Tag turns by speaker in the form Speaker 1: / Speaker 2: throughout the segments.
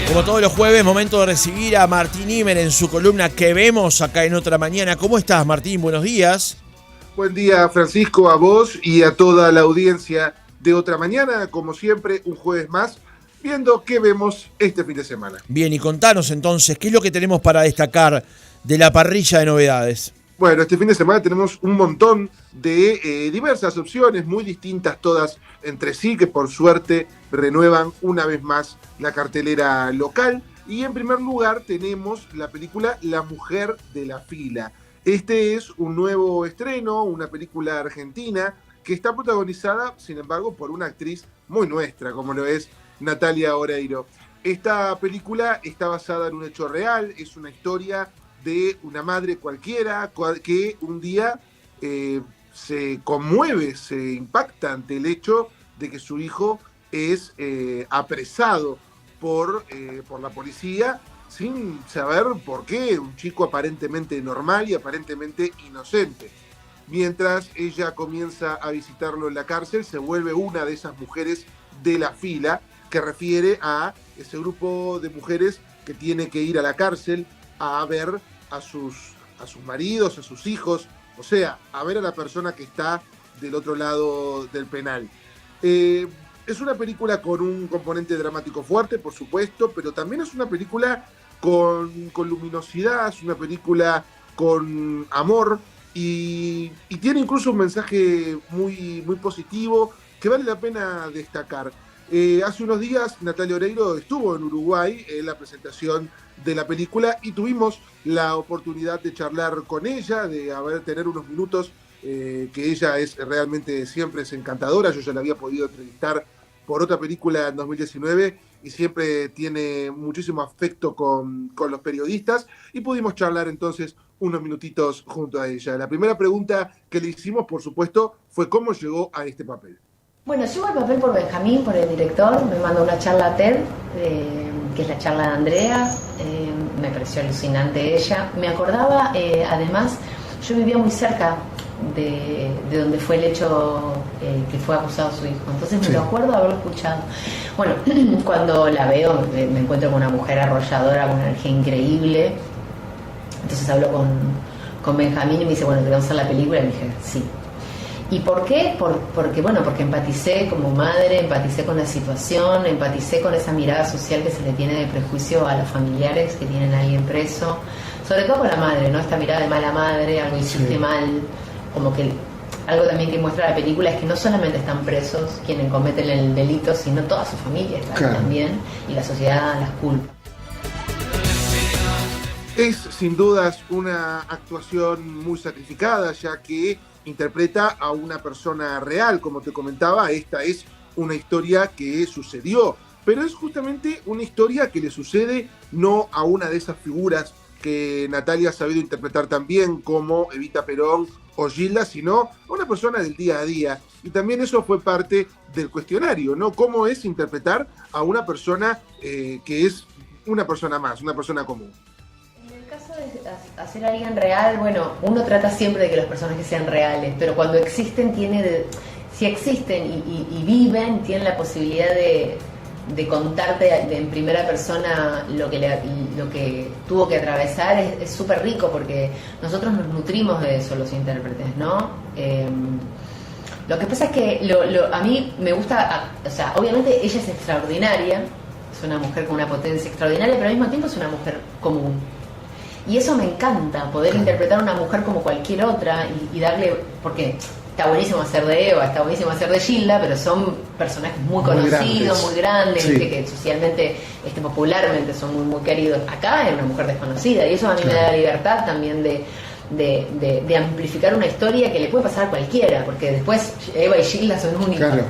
Speaker 1: Como todos los jueves, momento de recibir a Martín Imer en su columna ¿Qué vemos? Acá en Otra Mañana. ¿Cómo estás, Martín? Buenos días.
Speaker 2: Buen día, Francisco, a vos y a toda la audiencia de Otra Mañana. Como siempre, un jueves más, viendo qué vemos este fin de semana.
Speaker 1: Bien, y contanos entonces, ¿qué es lo que tenemos para destacar de la parrilla de novedades?
Speaker 2: Bueno, este fin de semana tenemos un montón de diversas opciones, muy distintas todas entre sí, que por suerte renuevan una vez más la cartelera local. Y en primer lugar tenemos la película La Mujer de la Fila. Este es un nuevo estreno, una película argentina que está protagonizada, sin embargo, por una actriz muy nuestra, como lo es Natalia Oreiro. Esta película está basada en un hecho real, es una historia de una madre cualquiera que un día se conmueve, se impacta ante el hecho de que su hijo es apresado por la policía sin saber por qué, un chico aparentemente normal y aparentemente inocente. Mientras ella comienza a visitarlo en la cárcel, se vuelve una de esas mujeres de la fila, que refiere a ese grupo de mujeres que tiene que ir a la cárcel a ver a sus maridos, a sus hijos, o sea, a ver a la persona que está del otro lado del penal. Es una película con un componente dramático fuerte, por supuesto, pero también es una película con luminosidad, es una película con amor y tiene incluso un mensaje muy, muy positivo que vale la pena destacar. Hace unos días Natalia Oreiro estuvo en Uruguay en la presentación de la película y tuvimos la oportunidad de charlar con ella, de tener unos minutos, que ella es realmente siempre es encantadora. Yo ya la había podido entrevistar por otra película en 2019 y siempre tiene muchísimo afecto con los periodistas y pudimos charlar entonces unos minutitos junto a ella. La primera pregunta que le hicimos, por supuesto, fue cómo llegó a este papel.
Speaker 3: Bueno, llego al papel por Benjamín, por el director, me mandó una charla a TED, que es la charla de Andrea, me pareció alucinante ella. Me acordaba, además, yo vivía muy cerca de donde fue el hecho que fue acusado su hijo, entonces me lo acuerdo de haberlo escuchado. Bueno, cuando la veo me encuentro con una mujer arrolladora, con una energía increíble, entonces hablo con Benjamín y me dice, bueno, ¿te vamos a hacer la película? Y me dije, sí. ¿Y por qué? Porque empaticé como madre, empaticé con la situación, empaticé con esa mirada social que se le tiene de prejuicio a los familiares que tienen a alguien preso, sobre todo con la madre, ¿no? Esta mirada de mala madre, algo hiciste mal, como que algo también que muestra la película es que no solamente están presos quienes cometen el delito, sino toda su familia está también, y la sociedad las culpa.
Speaker 2: Es sin dudas una actuación muy sacrificada, ya que interpreta a una persona real, como te comentaba. Esta es una historia que sucedió, pero es justamente una historia que le sucede no a una de esas figuras que Natalia ha sabido interpretar tan bien como Evita Perón o Gilda, sino a una persona del día a día. Y también eso fue parte del cuestionario, ¿no? Cómo es interpretar a una persona que es una persona más, una persona común.
Speaker 3: Hacer a alguien real, bueno, uno trata siempre de que los personajes sean reales, pero cuando existen si existen y viven, tienen la posibilidad de contarte en primera persona lo que tuvo que atravesar. Es súper rico porque nosotros nos nutrimos de eso, los intérpretes, ¿no? Lo que pasa es que a mí me gusta, o sea, obviamente ella es extraordinaria, es una mujer con una potencia extraordinaria, pero al mismo tiempo es una mujer común. Y eso me encanta, poder interpretar a una mujer como cualquier otra y darle, porque está buenísimo hacer de Eva, está buenísimo hacer de Gilda, pero son personajes muy conocidos, muy grandes, sí, que socialmente, popularmente son muy, muy queridos. Acá es una mujer desconocida y eso a mí me da la libertad también de amplificar una historia que le puede pasar a cualquiera, porque después Eva y Gilda son únicas. Claro.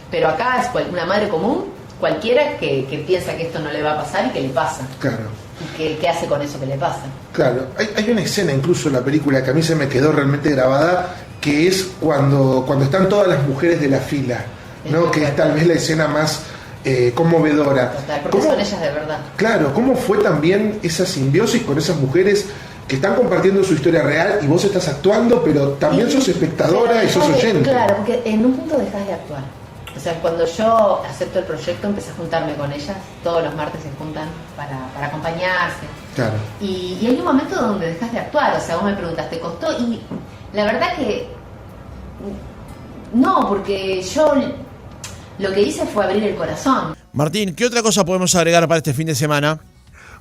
Speaker 3: Pero acá es una madre común, cualquiera que piensa que esto no le va a pasar y que le pasa. Claro. ¿Y qué hace con eso que le pasa?
Speaker 4: Claro, hay una escena incluso en la película que a mí se me quedó realmente grabada, que es cuando están todas las mujeres de la fila, ¿no? Que es tal vez la escena más conmovedora.
Speaker 3: Total, porque son ellas de verdad.
Speaker 4: Claro, ¿cómo fue también esa simbiosis con esas mujeres que están compartiendo su historia real y vos estás actuando, pero también sos espectadora y sos oyente?
Speaker 3: Claro, porque en un punto dejas de actuar. O sea, cuando yo acepto el proyecto, empecé a juntarme con ellas. Todos los martes se juntan para acompañarse.
Speaker 4: Claro.
Speaker 3: Y hay un momento donde dejas de actuar. O sea, vos me preguntas, ¿te costó? Y la verdad que no, porque yo lo que hice fue abrir el corazón.
Speaker 1: Martín, ¿qué otra cosa podemos agregar para este fin de semana?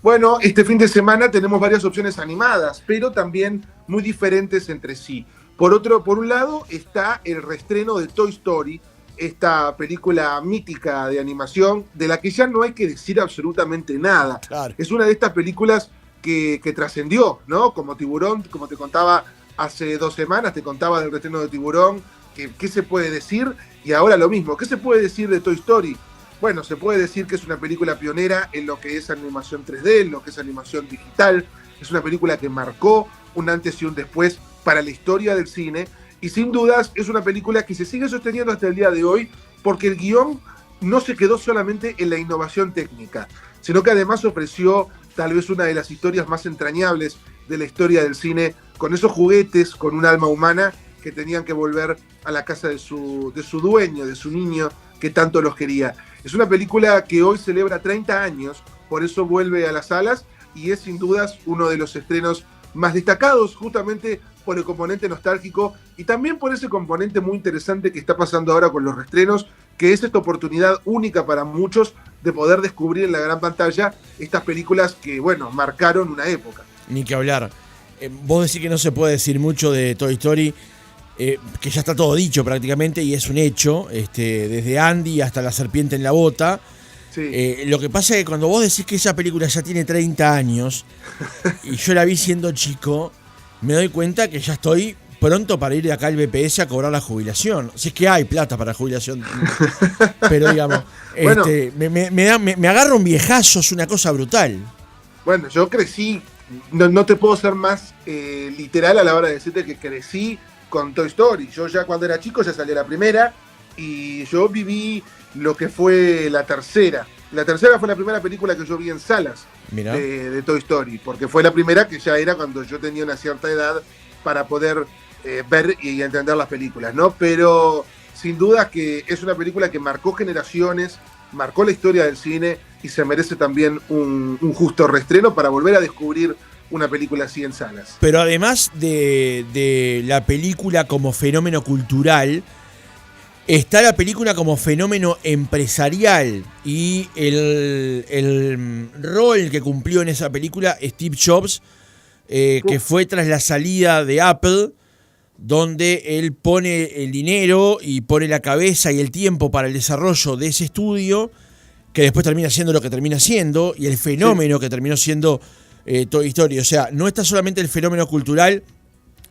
Speaker 2: Bueno, este fin de semana tenemos varias opciones animadas, pero también muy diferentes entre sí. Por un lado está el reestreno de Toy Story, esta película mítica de animación, de la que ya no hay que decir absolutamente nada.
Speaker 1: Claro.
Speaker 2: Es una de estas películas que trascendió, ¿no? Como Tiburón, como te contaba hace 2 semanas, te contaba del reestreno de Tiburón, ¿qué se puede decir? Y ahora lo mismo, ¿qué se puede decir de Toy Story? Bueno, se puede decir que es una película pionera en lo que es animación 3D, en lo que es animación digital. Es una película que marcó un antes y un después para la historia del cine. Y sin dudas es una película que se sigue sosteniendo hasta el día de hoy porque el guión no se quedó solamente en la innovación técnica, sino que además ofreció tal vez una de las historias más entrañables de la historia del cine, con esos juguetes, con un alma humana que tenían que volver a la casa de su dueño, de su niño, que tanto los quería. Es una película que hoy celebra 30 años, por eso vuelve a las salas y es sin dudas uno de los estrenos más destacados, justamente por el componente nostálgico y también por ese componente muy interesante que está pasando ahora con los reestrenos, que es esta oportunidad única para muchos de poder descubrir en la gran pantalla estas películas que, bueno, marcaron una época.
Speaker 1: Ni que hablar. Vos decís que no se puede decir mucho de Toy Story, que ya está todo dicho prácticamente y es un hecho, desde Andy hasta la serpiente en la bota.
Speaker 2: Sí.
Speaker 1: Lo que pasa es que cuando vos decís que esa película ya tiene 30 años y yo la vi siendo chico, me doy cuenta que ya estoy pronto para ir de acá al BPS a cobrar la jubilación. Si es que hay plata para jubilación. Pero digamos,
Speaker 2: Bueno,
Speaker 1: me agarra un viejazo, es una cosa brutal.
Speaker 2: Bueno, yo crecí, no te puedo ser más literal a la hora de decirte que crecí con Toy Story. Yo ya cuando era chico ya salí la primera y yo viví lo que fue la tercera. La tercera fue la primera película que yo vi en salas de Toy Story, porque fue la primera que ya era cuando yo tenía una cierta edad para poder ver y entender las películas, ¿no? Pero sin duda que es una película que marcó generaciones, marcó la historia del cine y se merece también un justo reestreno para volver a descubrir una película así en salas.
Speaker 1: Pero además de la película como fenómeno cultural, está la película como fenómeno empresarial y el rol que cumplió en esa película Steve Jobs, que fue tras la salida de Apple, donde él pone el dinero y pone la cabeza y el tiempo para el desarrollo de ese estudio, que después termina siendo lo que termina siendo, y el fenómeno que terminó siendo Toy Story. O sea, no está solamente el fenómeno cultural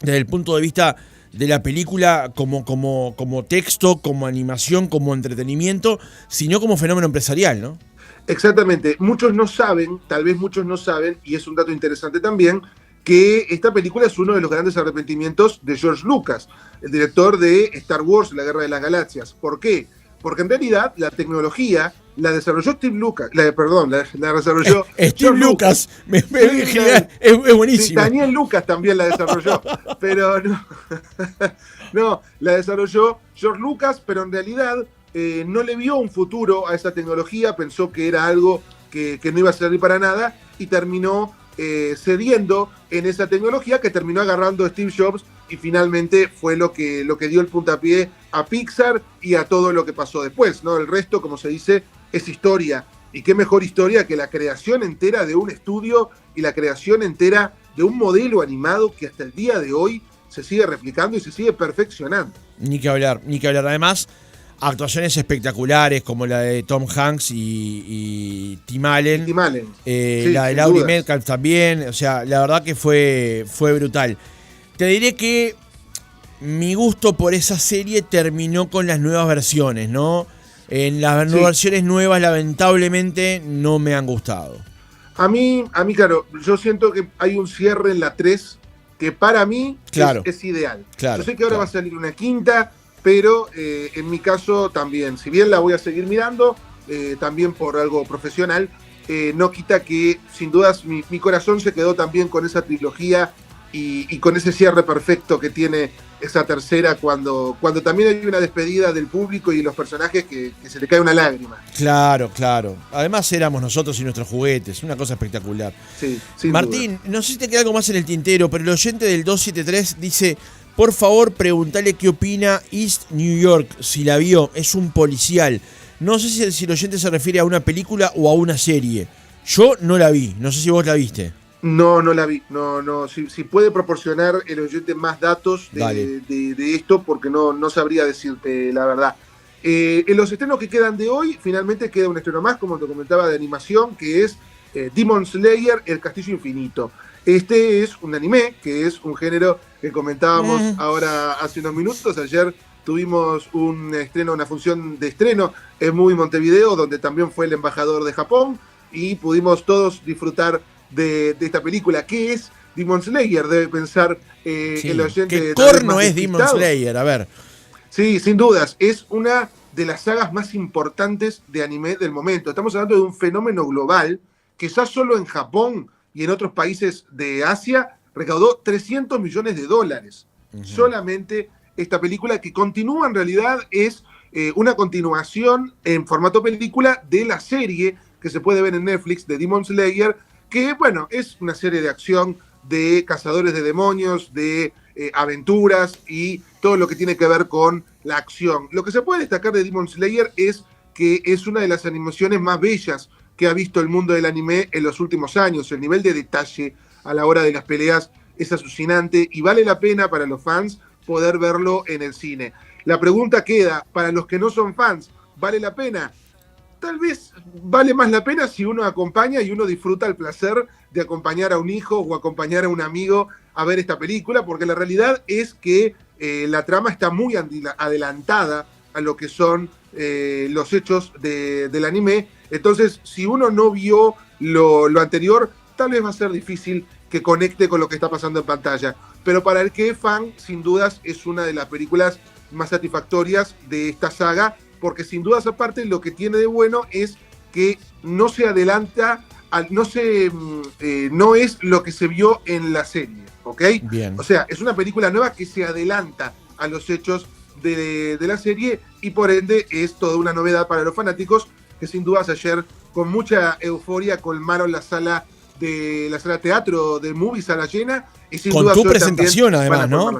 Speaker 1: desde el punto de vista de la película como texto, como animación, como entretenimiento, sino como fenómeno empresarial, ¿no?
Speaker 2: Exactamente. Muchos no saben, tal vez muchos no saben, y es un dato interesante también, que esta película es uno de los grandes arrepentimientos de George Lucas, el director de Star Wars, La Guerra de las Galaxias. ¿Por qué? Porque en realidad la tecnología la desarrolló Steve Lucas, la desarrolló
Speaker 1: Steve Lucas, es buenísimo.
Speaker 2: Sí, Daniel Lucas también la desarrolló, pero no, no, la desarrolló George Lucas, pero en realidad no le vio un futuro a esa tecnología, pensó que era algo que no iba a servir para nada y terminó cediendo en esa tecnología que terminó agarrando a Steve Jobs y finalmente fue lo que dio el puntapié a Pixar y a todo lo que pasó después, ¿no? El resto, como se dice, es historia. Y qué mejor historia que la creación entera de un estudio y la creación entera de un modelo animado que hasta el día de hoy se sigue replicando y se sigue perfeccionando.
Speaker 1: Ni que hablar, ni que hablar. Además, actuaciones espectaculares como la de Tom Hanks y Tim Allen.
Speaker 2: Tim Allen.
Speaker 1: Sí, la de Laurie Metcalf también. O sea, la verdad que fue brutal. Te diré que mi gusto por esa serie terminó con las nuevas versiones, ¿no? En las versiones nuevas, lamentablemente, no me han gustado.
Speaker 2: A mí, claro, yo siento que hay un cierre en la 3 que para mí es ideal.
Speaker 1: Claro,
Speaker 2: yo sé que ahora va a salir una quinta, pero en mi caso también, si bien la voy a seguir mirando, también por algo profesional, no quita que sin dudas mi corazón se quedó también con esa trilogía y con ese cierre perfecto que tiene esa tercera cuando también hay una despedida del público y los personajes que se le cae una lágrima.
Speaker 1: Claro, claro. Además éramos nosotros y nuestros juguetes, una cosa espectacular.
Speaker 2: Sí, sin
Speaker 1: Martín,
Speaker 2: duda.
Speaker 1: no sé si te queda algo más en el tintero, pero el oyente del 273 dice, por favor, preguntale qué opina East New York, si la vio, es un policial. No sé si el oyente se refiere a una película o a una serie. Yo no la vi, no sé si vos la viste.
Speaker 2: No la vi. No. Si puede proporcionar el oyente más datos de esto, porque no sabría decirte la verdad. En los estrenos que quedan de hoy, finalmente queda un estreno más, como te comentaba, de animación, que es Demon Slayer, El Castillo Infinito. Este es un anime, que es un género que comentábamos ahora hace unos minutos. Ayer tuvimos una función de estreno en Movie Montevideo, donde también fue el embajador de Japón, y pudimos todos disfrutar de esta película. ¿Qué es Demon Slayer? Debe pensar el oyente.
Speaker 1: ¿Qué corno es Demon Slayer? A ver.
Speaker 2: Sí, sin dudas. Es una de las sagas más importantes de anime del momento. Estamos hablando de un fenómeno global que ya solo en Japón y en otros países de Asia recaudó $300 millones. Solamente esta película, que continúa, en realidad es una continuación en formato película de la serie que se puede ver en Netflix de Demon Slayer, que, bueno, es una serie de acción de cazadores de demonios, de aventuras y todo lo que tiene que ver con la acción. Lo que se puede destacar de Demon Slayer es que es una de las animaciones más bellas que ha visto el mundo del anime en los últimos años. El nivel de detalle a la hora de las peleas es alucinante y vale la pena para los fans poder verlo en el cine. La pregunta queda, para los que no son fans, ¿vale la pena? Tal vez vale más la pena si uno acompaña y uno disfruta el placer de acompañar a un hijo o acompañar a un amigo a ver esta película, porque la realidad es que la trama está muy adelantada a lo que son los hechos del anime. Entonces, si uno no vio lo anterior, tal vez va a ser difícil que conecte con lo que está pasando en pantalla. Pero para el que es fan, sin dudas, es una de las películas más satisfactorias de esta saga, porque sin dudas aparte lo que tiene de bueno es que no se adelanta, no es lo que se vio en la serie, ¿ok?
Speaker 1: Bien.
Speaker 2: O sea, es una película nueva que se adelanta a los hechos de la serie y por ende es toda una novedad para los fanáticos que sin dudas ayer con mucha euforia colmaron la sala teatro de Movie, sala llena, y sin
Speaker 1: con
Speaker 2: duda
Speaker 1: tu presentación además, ¿no?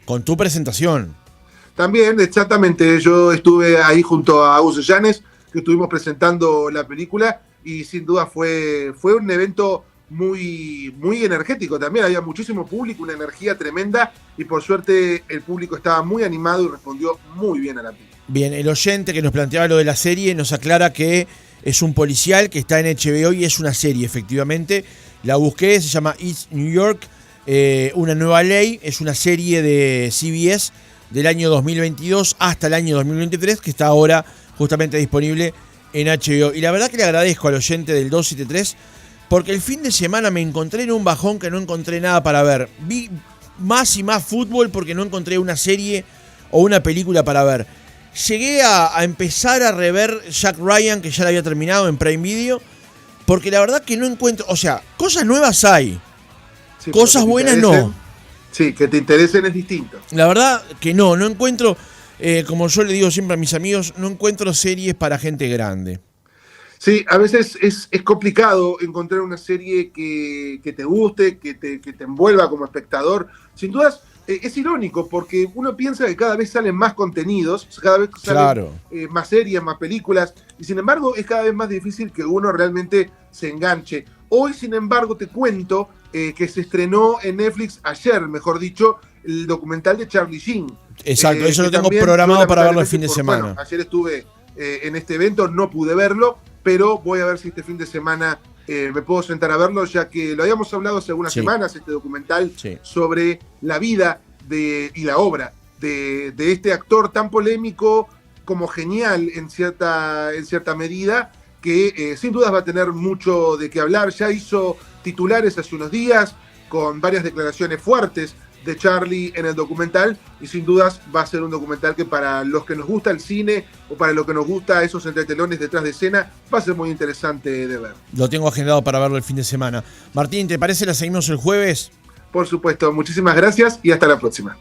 Speaker 1: Con tu presentación.
Speaker 2: También, exactamente, yo estuve ahí junto a Agus Llanes, que estuvimos presentando la película, y sin duda fue un evento muy, muy energético también. Había muchísimo público, una energía tremenda, y por suerte el público estaba muy animado y respondió muy bien a la película.
Speaker 1: Bien, el oyente que nos planteaba lo de la serie nos aclara que es un policial que está en HBO y es una serie, efectivamente. La busqué, se llama East New York, una nueva ley, es una serie de CBS del año 2022 hasta el año 2023, que está ahora justamente disponible en HBO. Y la verdad que le agradezco al oyente del 273, porque el fin de semana me encontré en un bajón que no encontré nada para ver. Vi más y más fútbol porque no encontré una serie o una película para ver. Llegué a empezar a rever Jack Ryan, que ya la había terminado en Prime Video, porque la verdad que no encuentro, o sea, cosas nuevas hay, sí, cosas buenas no.
Speaker 2: Sí, que te interesen es distinto.
Speaker 1: La verdad que no encuentro, como yo le digo siempre a mis amigos, no encuentro series para gente grande.
Speaker 2: Sí, a veces es complicado encontrar una serie que te guste, que te envuelva como espectador. Sin dudas, es irónico porque uno piensa que cada vez salen más contenidos, cada vez salen más series, más películas, y sin embargo es cada vez más difícil que uno realmente se enganche. Hoy, sin embargo, te cuento que se estrenó en Netflix ayer, mejor dicho, el documental de Charlie Sheen.
Speaker 1: Exacto, eso lo tengo programado para verlo el fin de semana.
Speaker 2: Bueno, ayer estuve en este evento, no pude verlo, pero voy a ver si este fin de semana me puedo sentar a verlo, ya que lo habíamos hablado hace algunas semanas, este documental sobre la vida y la obra de este actor tan polémico como genial en cierta medida, que sin dudas va a tener mucho de qué hablar. Ya hizo titulares hace unos días con varias declaraciones fuertes de Charlie en el documental, y sin dudas va a ser un documental que para los que nos gusta el cine o para los que nos gusta esos entretelones detrás de escena va a ser muy interesante de ver.
Speaker 1: Lo tengo agendado para verlo el fin de semana. Martín, ¿te parece la seguimos el jueves?
Speaker 2: Por supuesto, muchísimas gracias y hasta la próxima.